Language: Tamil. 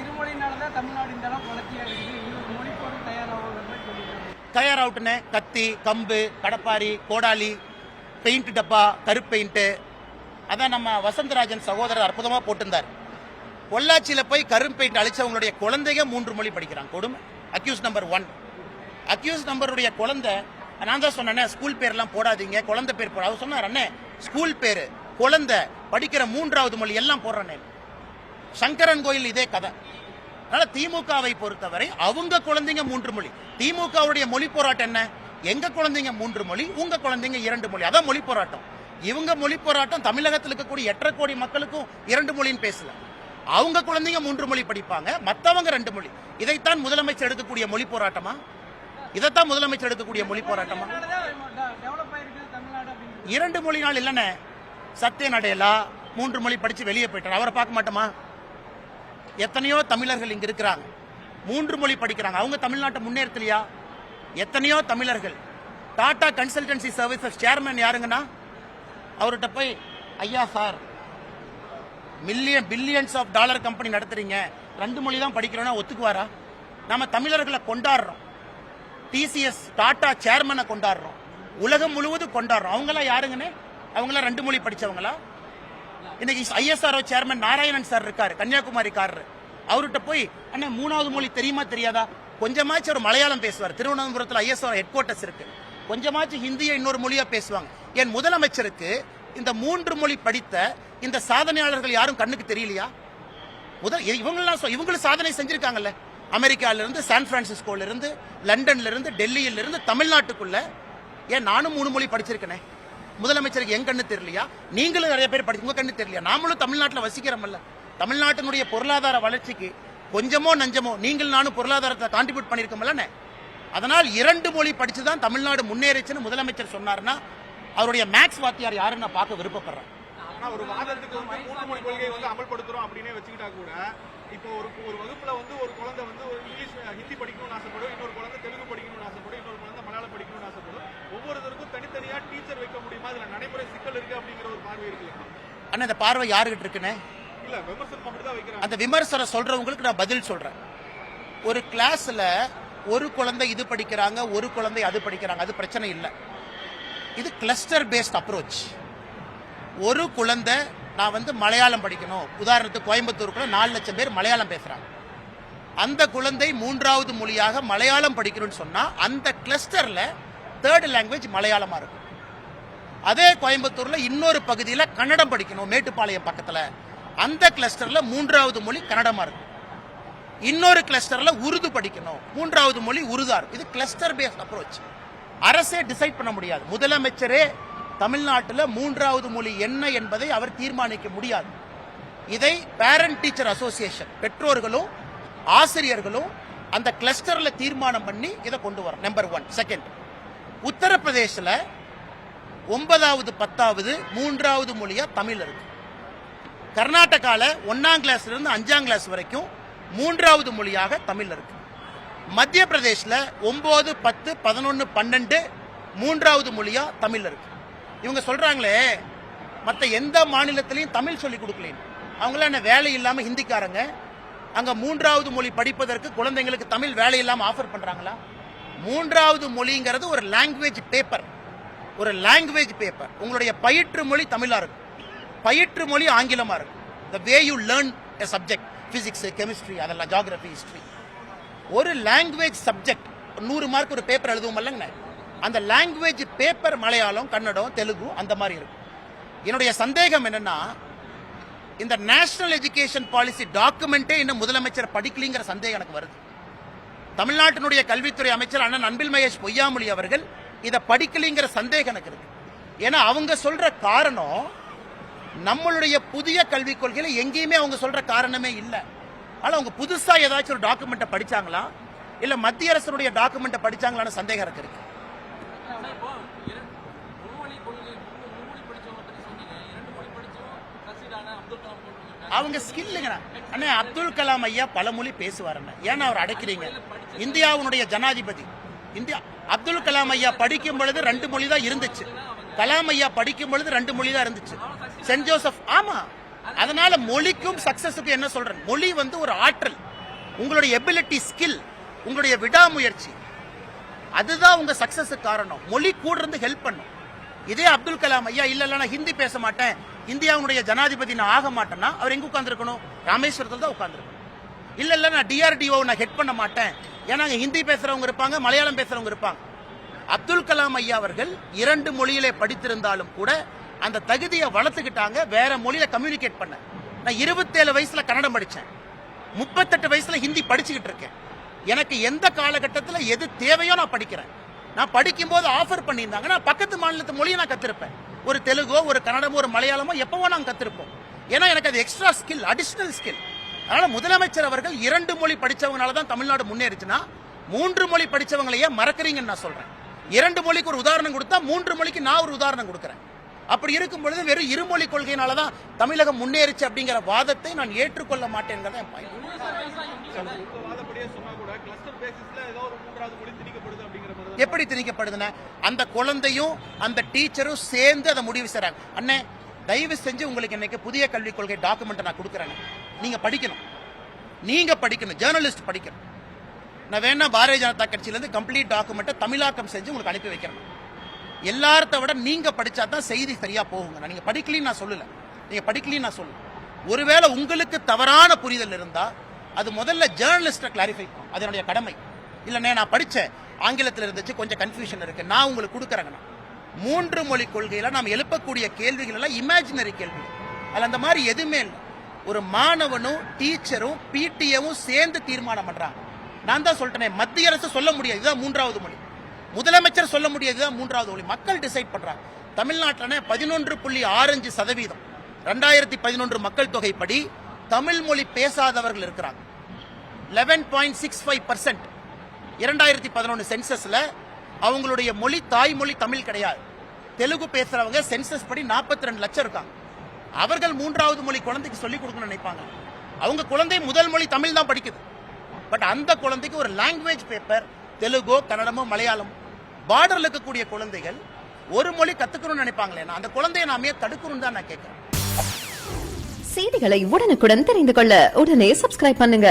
இருமொழினாலதான் தமிழ்நாடு இந்த அளவுக்கு வளர்ச்சியா இருக்குது. இன்னொரு மொழி போட தயாராகட்டுன்னு கத்தி, கம்பு, கடப்பாரி, கோடாலி, பெயிண்ட் டப்பா, கருப்பெயிண்ட். அதான் நம்ம வசந்தராஜன் சகோதரர் அற்புதமா போட்டிருந்தார். பொள்ளாச்சியில போய் கரும்பெயிண்ட் அழிச்சவங்களுடைய குழந்தைங்க 3 மொழி படிக்கிறாங்க. கொடுமை. Accuse number 1. அக்யூஸ் நம்பருடைய குழந்தை, நான் தான் சொன்னேன் ஸ்கூல் பேர்லாம் போடாதீங்க, குழந்தை பேர் போட. அவர் சொன்னார், அண்ணே ஸ்கூல் பேரு, குழந்தை, படிக்கிற 3வது மொழி எல்லாம் போடுறேன். சங்கரன் கோயில் இதே கதை. அதனால திமுகவை பொறுத்தவரை அவங்க குழந்தைங்க 3 மொழி. திமுகவுடைய மொழி போராட்டம் என்ன? எங்க குழந்தைங்க 3 மொழி, உங்க குழந்தைங்க 2 மொழி. அதான் மொழி போராட்டம். இவங்க மொழி போராட்டம் தமிழகத்தில் இருக்கக்கூடிய 8.5 கோடி மக்களுக்கும் 2 மொழின்னு பேசல. அவங்க குழந்தைங்க 3 மொழி படிப்பாங்க, மற்றவங்க 2 மொழி. இதைத்தான் முதலமைச்சர் எடுக்கக்கூடிய மொழி போராட்டமா? இதைத்தான் முதலமைச்சர் எடுக்கக்கூடிய மொழி போராட்டமா? 2 மொழி நாள் இல்லைன்னு சத்ய நடையலா 3 மொழி படிச்சு வெளியே போயிட்டார். அவரை பார்க்க மாட்டோமா? எத்தனையோ தமிழர்கள் இங்க இருக்கிறாங்க, 3 மொழி படிக்கிறாங்க. அவங்க தமிழ்நாட்டை முன்னேற்றலையா? எத்தனையோ தமிழர்கள். டாடா கன்சல்டன்சி சர்வீசஸ் சேர்மன் யாருங்கன்னா, அவர்கிட்ட போய் ஐயா sir billions of dollar company நடத்துறீங்க, 2 மொழி தான் படிக்கிறோம்னா ஒத்துக்குவாரா? நம்ம தமிழர்களை கொண்டாடுறோம். டிசிஎஸ் டாடா சேர்மனை கொண்டாடுறோம், உலகம் முழுவதும் கொண்டாடுறோம். அவங்களாம் யாருங்கன்னு? அவங்களாம் 2 மொழி படிச்சவங்களா? இன்னைக்கு ஐஎஸ்ஆர்ஓ சேர்மன் நாராயணன் சார் இருக்காரு, கன்னியாகுமரிக்காரர். அவர்கிட்ட போய் அண்ணா 3வது மொழி தெரியுமா தெரியாதா? கொஞ்சமாச்சும் ஒரு மலையாளம் பேசுவார். திருவனந்தபுரத்தில் ஐஎஸ்ஆர் ஹெட் குவார்டர்ஸ் இருக்கு. கொஞ்சமாச்சும் ஹிந்தியை இன்னொரு மொழியா பேசுவாங்க. என் முதலமைச்சருக்கு இந்த 3 மொழி படித்த இந்த சாதனையாளர்கள் யாரும் கண்ணுக்கு தெரியலையா? இவங்களும் சாதனை செஞ்சிருக்காங்கல்ல. அமெரிக்கால இருந்து, சான் பிரான்சிஸ்கோல இருந்து, லண்டன்ல இருந்து, டெல்லியில இருந்து தமிழ்நாட்டுக்குள்ள. ஏன் நானும் 3 மொழி படிச்சிருக்கேன். முதலமைச்சருக்கு என் கண்ணு தெரியலையா? நீங்களும் நிறைய பேர் படிச்சு, உங்க கண்ணு தெரியலையா? நாமளும் தமிழ்நாட்டில் வசிக்கிறோம்ல. தமிழ்நாட்டினுடைய பொருளாதார வளர்ச்சிக்கு கொஞ்சமோ நஞ்சமோ நீங்கள் நானும் பொருளாதாரத்தை கான்ட்ரிபியூட் பண்ணிருக்கோம்ல. அதனால் 2 மொழி படிச்சுதான் தமிழ்நாடு முன்னேறிச்சுன்னு முதலமைச்சர் சொன்னார்னா அவருடைய மேக்ஸ் வாத்தியார் யாருன்னு நான் பார்க்க விருப்பப்படுறேன். ஒரு வாதத்துக்கு 3 மொழி கொள்கையை அமல்படுத்துறோம் அப்படின்னே வச்சுக்கிட்டா கூட, இப்போ ஒரு வகுப்புல ஒரு குழந்தை ஒரு இங்கிலீஷ் ஹிந்தி படிக்கணும்னு ஆசைப்படும், இன்னொரு குழந்தை தெலுங்கு படிக்கணும்னு ஆசைப்படும், இன்னொரு குழந்தை மலையாளம் படிக்கணும்னு ஆசைப்படும். ஒவ்வொருத்தருக்கும் தனித்தனியா டீச்சர் வைக்க முடியுமா? இதுல நடைமுறை சிக்கல் இருக்கு அப்படிங்கிற ஒரு பார்வை இருக்கு. ஆனா இந்த பார்வை யாருகிட்ட இருக்குன்னு இல்ல, விமர்சனம் அப்படிதான் வைக்கிறாங்க. அந்த விமர்சனம் சொல்றவங்களுக்கு நான் பதில் சொல்றேன். ஒரு கிளாஸ்ல ஒரு குழந்தை இது படிக்கிறாங்க, ஒரு குழந்தை அது படிக்கிறாங்க, அது பிரச்சனை இல்லை. இது கிளஸ்டர் பேஸ்ட் அப்ரோச். ஒரு குழந்தை நான் மலையாளம் படிக்கணும், உதாரணத்துக்கு கோயம்புத்தூருக்குள்ள 4 லட்சம் பேர் மலையாளம் பேசுறாங்க. அந்த குழந்தை 3வது மொழியாக மலையாளம் படிக்கணும்னு சொன்னா அந்த கிளஸ்டர்ல 3rd லாங்குவேஜ் மலையாளமா இருக்கும். அதே கோயம்புத்தூர்ல இன்னொரு பகுதியில் கன்னடம் படிக்கணும், மேட்டுப்பாளையம் பக்கத்துல, அந்த கிளஸ்டர்ல 3வது மொழி கன்னடமா இருக்கும். இன்னொரு கிளஸ்டர்ல உருது படிக்கணும், 3வது மொழி உருதா இருக்கும். இது கிளஸ்டர் பேஸ்ட் அப்ரோச். அரசே டிசைட் பண்ண முடியாது. முதலமைச்சரே தமிழ்நாட்டில் 3வது மொழி என்ன என்பதை அவர் தீர்மானிக்க முடியாது. இதை பேரண்ட் டீச்சர் அசோசியேஷன், பெற்றோர்களும் ஆசிரியர்களும் அந்த கிளஸ்டர்ல தீர்மானம் பண்ணி இதை கொண்டு வரும். நம்பர் 1. செகண்ட், உத்தரப்பிரதேசில் 9வது 10வது 3வது மொழியா தமிழ் இருக்கு. கர்நாடகால 1ஆம் கிளாஸ்ல இருந்து 5ஆம் கிளாஸ் வரைக்கும் 3வது மொழியாக தமிழ் இருக்கு. மத்திய பிரதேசில் 9, 10, 11, 12 3வது மொழியா தமிழ் இருக்கு. இவங்க சொல்றாங்களே மற்ற எந்த மாநிலத்திலையும் தமிழ் சொல்லி கொடுக்கல. அவங்களாம் என்ன வேலை இல்லாம ஹிந்திக்காரங்க? அங்க 3வது மொழி படிப்பதற்கு குழந்தைங்களுக்கு தமிழ் வேலை இல்லாம ஆஃபர் பண்றாங்களா? 3வது மொழிங்கிறது ஒரு லாங்குவேஜ் பேப்பர், ஒரு லாங்குவேஜ் பேப்பர். உங்களுடைய பயிற்று மொழி தமிழா இருக்கும், பயிற்று மொழி ஆங்கிலமா இருக்கும். the way you learn a subject, physics, chemistry, அதெல்லாம் geography, history. ஒரு லாங்குவேஜ் சப்ஜெக்ட் 100 மார்க் ஒரு பேப்பர் எழுதுவோம் இல்லைங்க, அந்த லாங்குவேஜ் பேப்பர் மலையாளம், கன்னடம், தெலுங்கு அந்த மாதிரி இருக்கும். என்னுடைய சந்தேகம் என்னன்னா, இந்த நேஷனல் எஜுகேஷன் பாலிசி டாக்குமெண்டே இன்னும் முதலமைச்சர் படிக்கலிங்கிற சந்தேகம் எனக்கு வருது. தமிழ்நாட்டினுடைய கல்வித்துறை அமைச்சர் அண்ணன் அன்பில் மகேஷ் பொய்யாமொழி அவர்கள் இதை படிக்கலிங்கிற சந்தேகம் எனக்கு இருக்கு. ஏன்னா அவங்க சொல்ற காரணம் நம்மளுடைய புதிய கல்விக் கொள்கையில எங்கேயுமே அவங்க சொல்ற காரணமே இல்லை. ஆனா அவங்க புதுசா ஏதாச்சும் ஒரு டாக்குமெண்ட்டை படிச்சாங்களா, இல்ல மத்திய அரசுடைய டாக்குமெண்ட்டை படிச்சாங்களான்னு சந்தேகம் இருக்கு. அவங்க ஸ்கில்லுங்க. அண்ணே அப்துல் கலாம் ஐயா பல மொழி பேசுவார். ஏன்னா அவர் அடைக்கிறீங்க? இந்தியாவுடைய ஜனாதிபதி. இந்தியா அப்துல் கலாம் ஐயா படிக்கும் பொழுது 2 மொழி தான் இருந்துச்சு. கலாம் ஐயா படிக்கும் பொழுது 2 மொழி தான் இருந்துச்சு. சென்ட் ஜோசப், ஆமா அதனால மொழிக்கும் சக்சஸுக்கும் என்ன சொல்றேன், மொழி வந்து ஒரு ஆற்றல், உங்களுடைய எபிலிட்டி, ஸ்கில், உங்களுடைய விடாமுயற்சி, அதுதான் உங்க சக்சஸுக்கு காரணம். மொழி கூட இருந்து ஹெல்ப் பண்ணும். இதே அப்துல் கலாம் ஐயா இல்ல நான் ஹிந்தி பேச மாட்டேன், இந்தியாவுடைய ஜனாதிபதி நான் ஆக மாட்டேன்னா அவர் எங்க உட்கார்ந்துருக்கணும்? ராமேஸ்வரத்தில் தான் உட்கார்ந்துருக்கணும். இல்ல நான் DRDO நான் ஹெட் பண்ண மாட்டேன், ஏன்னா ஹிந்தி பேசுறவங்க இருப்பாங்க, மலையாளம் பேசுறவங்க இருப்பாங்க. அப்துல் கலாம் ஐயா அவர்கள் 2 மொழியிலே படித்திருந்தாலும் கூட அந்த தகுதியை வளர்த்துக்கிட்டாங்க, வேற மொழியில கம்யூனிகேட் பண்ண. நான் 27 வயசுல கன்னடம் படிச்சேன், 38 வயசுல ஹிந்தி படிச்சுக்கிட்டு இருக்கேன். எனக்கு எந்த காலகட்டத்தில் எது தேவையோ நான் படிக்கிறேன். நான் படிக்கும் போது ஆஃபர் பண்ணியிருந்தாங்க, நான் பக்கத்து மாநிலத்து மொழியை நான் கத்திருப்பேன். ஒரு தெலுங்கோ, ஒரு கன்னடமோ, ஒரு மலையாளமோ எப்பவோ நாங்கள் கத்திருப்போம். ஏன்னா எனக்கு அது எக்ஸ்ட்ரா ஸ்கில், அடிஷனல் ஸ்கில். அதனால முதலமைச்சர் அவர்கள் 2 மொழி படிச்சவங்கனால தான் தமிழ்நாடு முன்னேறிச்சுன்னா 3 மொழி படிச்சவங்களையே மறக்கிறீங்கன்னு நான் சொல்றேன். 2 மொழிக்கு ஒரு உதாரணம் கொடுத்தா 3 மொழிக்கு நான் ஒரு உதாரணம் கொடுக்கிறேன். அப்படி இருக்கும் பொழுது வெறும் இருமொழி கொள்கையினால தான் தமிழகம் முன்னேறிச்சு அப்படிங்கிற வாதத்தை நான் ஏற்றுக்கொள்ள மாட்டேங்கிறத என் பாயிண்ட். எப்படி திணிக்கப்படுதுன்னா, அந்த குழந்தையும் அந்த டீச்சரும் சேர்ந்து அதை முடிவு செய்றாங்க. அண்ணே தயவு செஞ்சு உங்களுக்கு இன்னைக்கு புதிய கல்விக் கொள்கை டாக்குமெண்ட் நான் கொடுக்குறேன், நீங்க படிக்கணும், ஜேர்னலிஸ்ட் படிக்கணும். நான் வேணா பாரதிய ஜனதா கட்சியிலிருந்து கம்ப்ளீட் டாக்குமெண்ட்டை தமிழாக்கம் செஞ்சு உங்களுக்கு அனுப்பி வைக்கிறேன். எல்லார்த்த விட நீங்க படிச்சா தான் செய்தி சரியா போகுங்க. நீங்க படிக்கலன்னு நான் சொல்லல. ஒருவேளை உங்களுக்கு தவறான புரிதல் இருந்தா அது முதல்ல ஜேர்னலிஸ்ட கிளாரிஃபை பண்ணும், அது என்னுடைய கடமை. இல்லைண்ணே நான் படிச்சேன், ஆங்கிலத்தில் இருந்துச்சு, கொஞ்சம் கன்ஃபியூஷன் இருக்கு, நான் உங்களுக்கு கொடுக்குறேங்கண்ணா. 3 மொழி கொள்கையில நாம் எழுப்பக்கூடிய கேள்விகள் எல்லாம் இமேஜினரி கேள்வி, அதுல அந்த மாதிரி எதுவுமே இல்லை. ஒரு மாணவனும் டீச்சரும் PTA-வும் சேர்ந்து தீர்மானம் பண்றாங்க. நான் தான் சொல்லிட்டேனே, மத்திய அரசு சொல்ல முடியாது இதுதான் 3வது மொழி, முதலமைச்சர் சொல்ல முடியாது இதுதான் 3வது மொழி, மக்கள் டிசைட் பண்றாங்க. தமிழ்நாட்டில் 11.65% 2011 மக்கள் தொகைப்படி தமிழ் மொழி பேசாதவர்கள் இருக்கிறாங்க. 11.65% 2011 சென்சஸ்ல அவங்களுடைய மொழி தாய்மொழி தமிழ் கிடையாது. தெலுங்கு பேசுறவங்க சென்சஸ் படி 42 லட்சம் இருக்காங்க. அவர்கள் 3வது மொழி குழந்தைக்கு சொல்லிக் கொடுக்கணும்னு நினைப்பாங்க. அவங்க குழந்தை முதல் மொழி தமிழ் தான் படிக்குது. பட் அந்த குழந்தைக்கு ஒரு லாங்குவேஜ் பேப்பர் தெலுங்கோ, கன்னடமோ, மலையாளமோ, பார்டர்ல இருக்கக்கூடிய குழந்தைகள் ஒரு மொழி கத்துக்கணும்னு நினைப்பாங்களே, அந்த குழந்தையை நாமே தடுக்கணும்னு தான் நான் கேட்கிறேன். செய்திகளை உடனுக்குடன் தெரிந்து கொள்ள உடனே சப்ஸ்கிரைப் பண்ணுங்க.